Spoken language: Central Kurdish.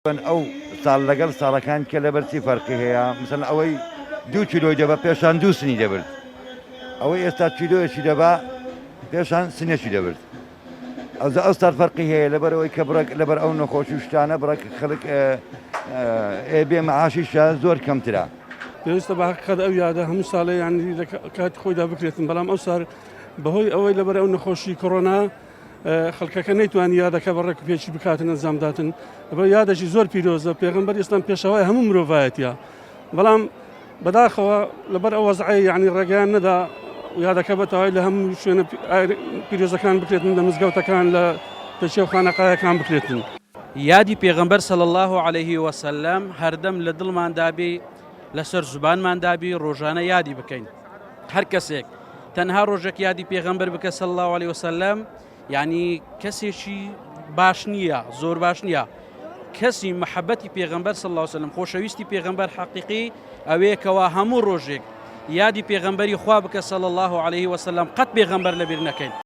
ئەو ساڵ لەگەڵ ساڵەکان کە لەبەرچی فەرقی هەیە مثلا ئەوەی 2 کیلۆی دەبە پێشان 2 سنی دەبرد ئەوەی ئێستا کیلۆیەکی دەبا پێشان سنێکی دەبرد ئەوستا فەرقی هەیە لەبەرەوەی کە بڕێک لەبەر ئەو نەخۆشی شتانە بڕێک خەڵک بێ مەعاشیشە زۆر کەمترە. پێویستە بە حەقیقەت ئەو یادە هەموو ساڵێ یانی لە کاتی خۆیدا بکرێتن بەڵام ئەو سار بەهۆی ئەوەی لەبەر ئەو نەخۆشی کۆڕۆنا خەڵکەکە نەیتوانی یادەکە بەڕێک و پێچی بکاتن ئەنجامداتن بە یادەشی زۆر پیرۆزە پێغەمبەر ئیسلام پێشەوای هەموو مرۆڤایەتیە بەڵام بەداخەوە لەبەر ئەو وەزعی یعنی ڕێگەیان نەدا یادەکە بەتەواوی لە هەموو شوێنە پیرۆزەکان بکرێتن لە مزگەوتەکان لە پێچێ و خانەقایەکان بکرێتن. یادی پێغەمبەر صلی الله عليه وسلم هەردەم لە دڵماندا بێ لەسەر زوبانماندا بێ ڕۆژانە یادی بکەین هەر کەسێک تەنها ڕۆژێک یادی پێغەمبەر بکە صلی الله عليه وسلم یعنی کەسێکی باش نییە زۆر باش نییە کەسی محەبەتی پێغەمبەر صلی الله عليه وسلم خۆشەویستی پێغەمبەر حەقیقی ئەوەیەکەوە هەموو ڕۆژێک یادی پێغەمبەری خوا بکە صلی الله عليه وسلم قەت پێغەمبەر لەبیر نەکەین